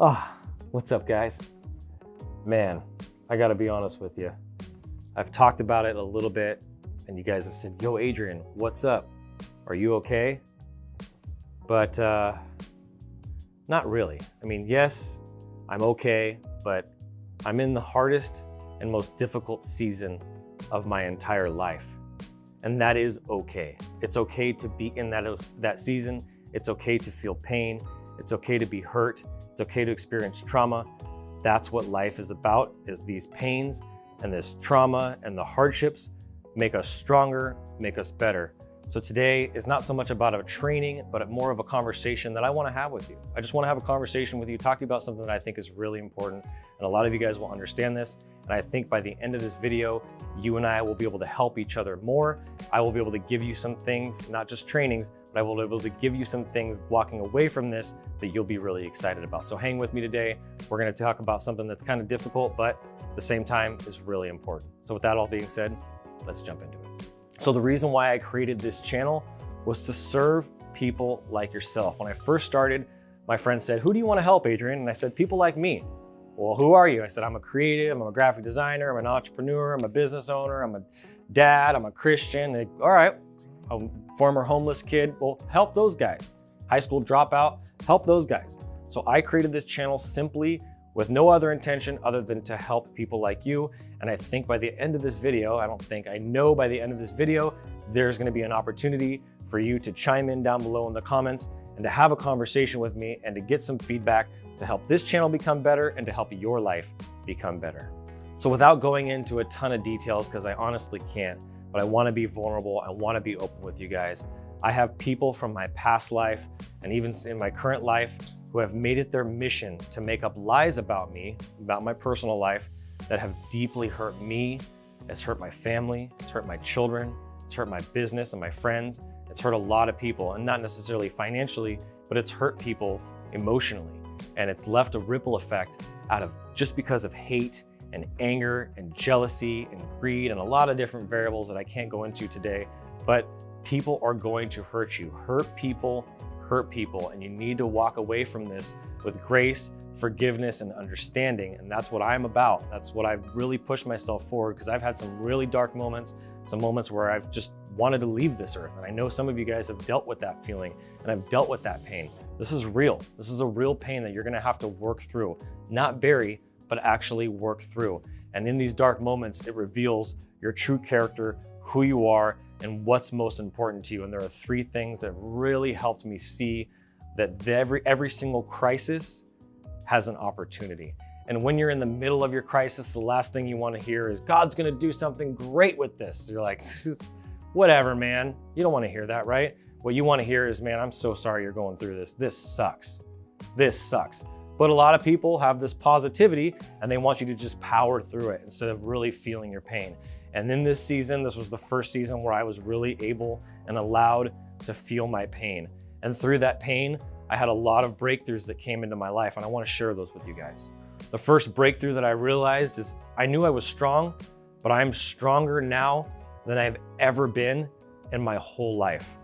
Oh, what's up, guys? Man, I gotta be honest with you. I've talked about it a little bit, and you guys have said, yo, Adrian, what's up? Are you okay? But not really. I mean, yes, I'm okay, but I'm in the hardest and most difficult season of my entire life. And that is okay. It's okay to be in that season. It's okay to feel pain. It's okay to be hurt. It's okay to experience trauma. That's what life is about, is these pains and this trauma and the hardships make us stronger, make us better. So today is not so much about a training, but more of a conversation that I want to have with you. I just want to have a conversation with you, talk to you about something that I think is really important. And a lot of you guys will understand this. And I think by the end of this video, you and I will be able to help each other more. I will be able to give you some things, not just trainings, but I will be able to give you some things walking away from this that you'll be really excited about. So hang with me today. We're going to talk about something that's kind of difficult, but at the same time is really important. So with that all being said, let's jump into it. So the reason why I created this channel was to serve people like yourself. When I first started, my friend said, who do you want to help, Adrian? And I said, people like me. Well, who are you? I said, I'm a creative, I'm a graphic designer, I'm an entrepreneur, I'm a business owner, I'm a dad, I'm a Christian. Like, all right, a former homeless kid. Well, help those guys. High school dropout, help those guys. So I created this channel simply with no other intention other than to help people like you. And I think by the end of this video, I know by the end of this video, there's gonna be an opportunity for you to chime in down below in the comments and to have a conversation with me and to get some feedback to help this channel become better and to help your life become better. So without going into a ton of details, because I honestly can't, but I wanna be vulnerable, I wanna be open with you guys. I have people from my past life and even in my current life who have made it their mission to make up lies about me, about my personal life, that have deeply hurt me. It's hurt my family, it's hurt my children, it's hurt my business and my friends. It's hurt a lot of people, and not necessarily financially, but it's hurt people emotionally. And it's left a ripple effect out of just because of hate and anger and jealousy and greed and a lot of different variables that I can't go into today. But people are going to hurt you. Hurt people, and you need to walk away from this with grace, forgiveness, and understanding. And that's what I'm about. That's what I've really pushed myself forward, because I've had some really dark moments, some moments where I've just wanted to leave this earth. And I know some of you guys have dealt with that feeling and I've dealt with that pain. This is real. This is a real pain that you're gonna have to work through, not bury, but actually work through. And in these dark moments, it reveals your true character, who you are, and what's most important to you. And there are three things that really helped me see that every single crisis has an opportunity. And when you're in the middle of your crisis, the last thing you want to hear is, God's gonna do something great with this. You're like, whatever, man. You don't want to hear that, right? What you want to hear is, man, I'm so sorry you're going through this. This sucks. This sucks. But a lot of people have this positivity and they want you to just power through it instead of really feeling your pain. And in this season, this was the first season where I was really able and allowed to feel my pain. And through that pain, I had a lot of breakthroughs that came into my life, and I want to share those with you guys. The first breakthrough that I realized is I knew I was strong, but I'm stronger now than I've ever been in my whole life.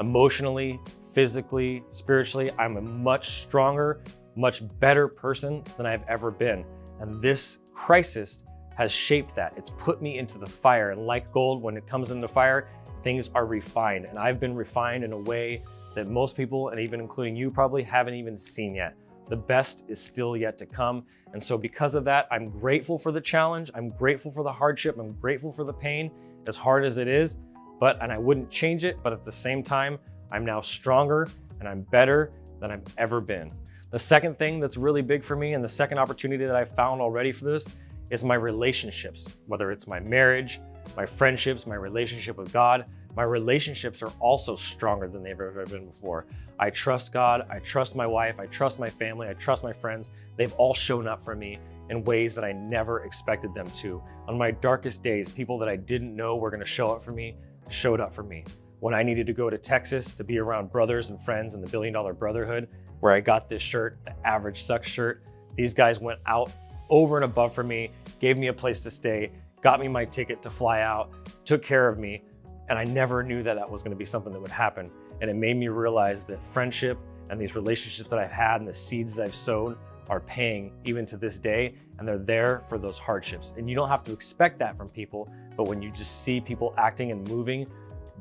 Emotionally, physically, spiritually, I'm a much stronger, much better person than I've ever been. And this crisis has shaped that. It's put me into the fire. And like gold, when it comes into fire, things are refined. And I've been refined in a way that most people, and even including you, probably haven't even seen yet. The best is still yet to come. And so because of that, I'm grateful for the challenge. I'm grateful for the hardship. I'm grateful for the pain, as hard as it is, and I wouldn't change it. But at the same time, I'm now stronger and I'm better than I've ever been. The second thing that's really big for me, and the second opportunity that I found already for this, is my relationships. Whether it's my marriage, my friendships, my relationship with God, my relationships are also stronger than they've ever been before. I trust God, I trust my wife, I trust my family, I trust my friends. They've all shown up for me in ways that I never expected them to. On my darkest days, people that I didn't know were gonna show up for me, showed up for me. When I needed to go to Texas to be around brothers and friends in the $1 Billion Brotherhood, where I got this shirt, the Average Sucks shirt, these guys went out over and above for me, gave me a place to stay, got me my ticket to fly out, took care of me. And I never knew that that was gonna be something that would happen. And it made me realize that friendship and these relationships that I've had and the seeds that I've sown are paying even to this day, and they're there for those hardships. And you don't have to expect that from people, but when you just see people acting and moving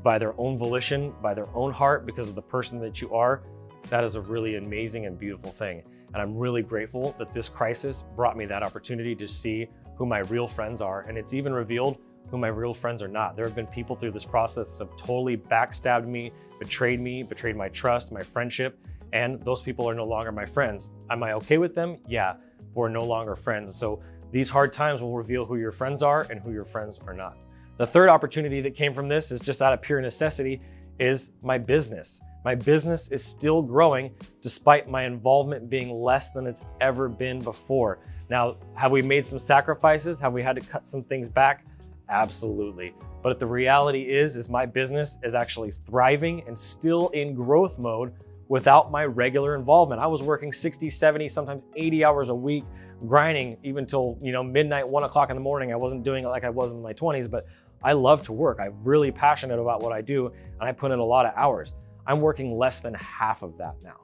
by their own volition, by their own heart, because of the person that you are, that is a really amazing and beautiful thing. And I'm really grateful that this crisis brought me that opportunity to see who my real friends are. And it's even revealed who my real friends are not. There have been people through this process that have totally backstabbed me, betrayed my trust, my friendship, and those people are no longer my friends. Am I okay with them? Yeah, we're no longer friends. So these hard times will reveal who your friends are and who your friends are not. The third opportunity that came from this is just out of pure necessity, is my business. My business is still growing despite my involvement being less than it's ever been before. Now, have we made some sacrifices? Have we had to cut some things back? Absolutely. But the reality is my business is actually thriving and still in growth mode without my regular involvement. I was working 60, 70, sometimes 80 hours a week, grinding even till midnight, 1 o'clock in the morning. I wasn't doing it like I was in my 20s, but I love to work. I'm really passionate about what I do, and I put in a lot of hours. I'm working less than half of that now.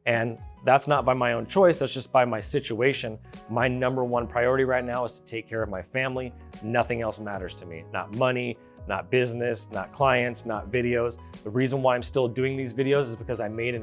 And that's not by my own choice, that's just by my situation. My number one priority right now is to take care of my family. Nothing else matters to me. Not money, not business, not clients, not videos. The reason why I'm still doing these videos is because I made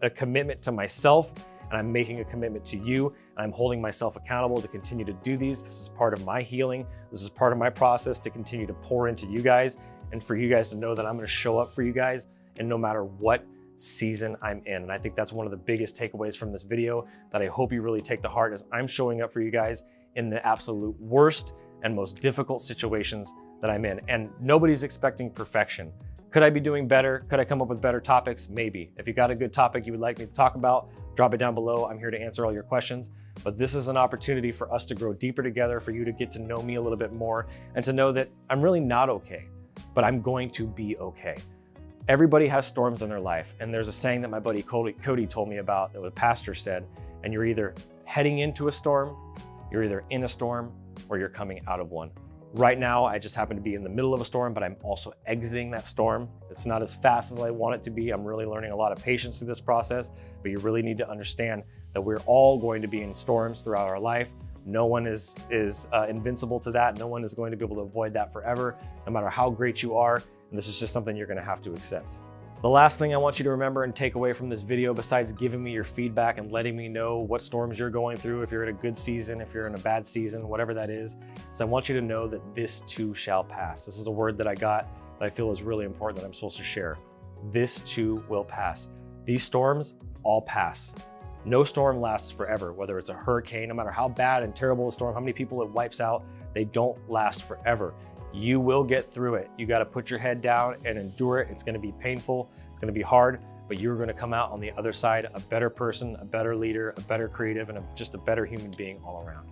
a commitment to myself, and I'm making a commitment to you, and I'm holding myself accountable to continue to do these. This is part of my healing. This is part of my process to continue to pour into you guys, and for you guys to know that I'm gonna show up for you guys, and no matter what season I'm in. And I think that's one of the biggest takeaways from this video that I hope you really take to heart, is I'm showing up for you guys in the absolute worst and most difficult situations that I'm in. And nobody's expecting perfection. Could I be doing better? Could I come up with better topics? Maybe. If you got a good topic you would like me to talk about, drop it down below. I'm here to answer all your questions. But this is an opportunity for us to grow deeper together, for you to get to know me a little bit more, and to know that I'm really not okay, but I'm going to be okay. Everybody has storms in their life. And there's a saying that my buddy Cody told me about that a pastor said, and you're either heading into a storm, you're either in a storm, or you're coming out of one. Right now, I just happen to be in the middle of a storm, but I'm also exiting that storm. It's not as fast as I want it to be. I'm really learning a lot of patience through this process, but you really need to understand that we're all going to be in storms throughout our life. No one is invincible to that. No one is going to be able to avoid that forever, no matter how great you are. And this is just something you're gonna have to accept. The last thing I want you to remember and take away from this video, besides giving me your feedback and letting me know what storms you're going through, if you're in a good season, if you're in a bad season, whatever that is I want you to know that this too shall pass. This is a word that I got that I feel is really important that I'm supposed to share. This too will pass. These storms all pass. No storm lasts forever, whether it's a hurricane, no matter how bad and terrible a storm, how many people it wipes out, they don't last forever. You will get through it. You got to put your head down and endure it. It's going to be painful. It's going to be hard, but you're going to come out on the other side a better person, a better leader, a better creative, and just a better human being all around.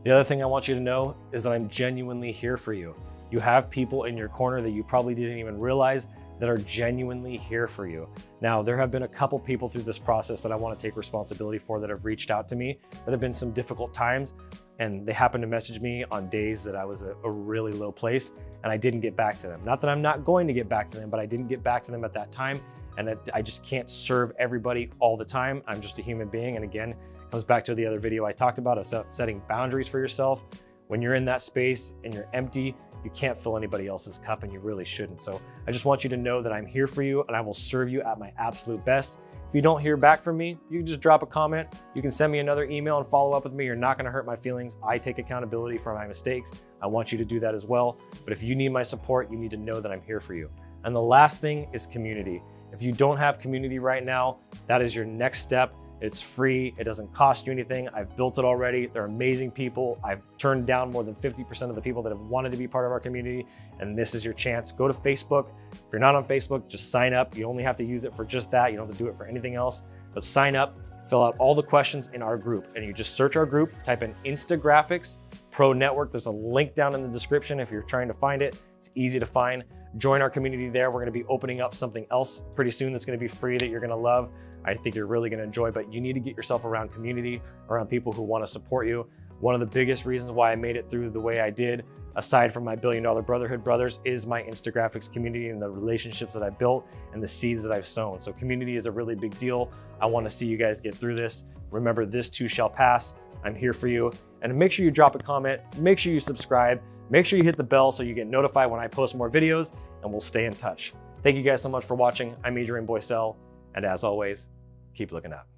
The other thing I want you to know is that I'm genuinely here for you. You have people in your corner that you probably didn't even realize that are genuinely here for you. Now, there have been a couple people through this process that I want to take responsibility for that have reached out to me, that have been some difficult times, and they happened to message me on days that I was a really low place, and I didn't get back to them. Not that I'm not going to get back to them, but I didn't get back to them at that time, and I just can't serve everybody all the time. I'm just a human being, and again, it comes back to the other video I talked about of setting boundaries for yourself. When you're in that space and you're empty, you can't fill anybody else's cup, and you really shouldn't. So I just want you to know that I'm here for you, and I will serve you at my absolute best. If you don't hear back from me, you can just drop a comment. You can send me another email and follow up with me. You're not gonna hurt my feelings. I take accountability for my mistakes. I want you to do that as well. But if you need my support, you need to know that I'm here for you. And the last thing is community. If you don't have community right now, that is your next step. It's free, it doesn't cost you anything. I've built it already. They're amazing people. I've turned down more than 50% of the people that have wanted to be part of our community, and this is your chance. Go to Facebook. If you're not on Facebook, just sign up. You only have to use it for just that. You don't have to do it for anything else, but sign up, fill out all the questions in our group, and you just search our group, type in Instagraphics Pro Network. There's a link down in the description if you're trying to find it. It's easy to find. Join our community there. We're gonna be opening up something else pretty soon that's gonna be free that you're gonna love. I think you're really gonna enjoy, but you need to get yourself around community, around people who wanna support you. One of the biggest reasons why I made it through the way I did, aside from my $1 billion Brotherhood Brothers, is my Instagraphics community and the relationships that I built and the seeds that I've sown. So community is a really big deal. I wanna see you guys get through this. Remember, this too shall pass. I'm here for you. And make sure you drop a comment, make sure you subscribe, make sure you hit the bell so you get notified when I post more videos, and we'll stay in touch. Thank you guys so much for watching. I'm Adrian Boycell, and as always, keep looking up.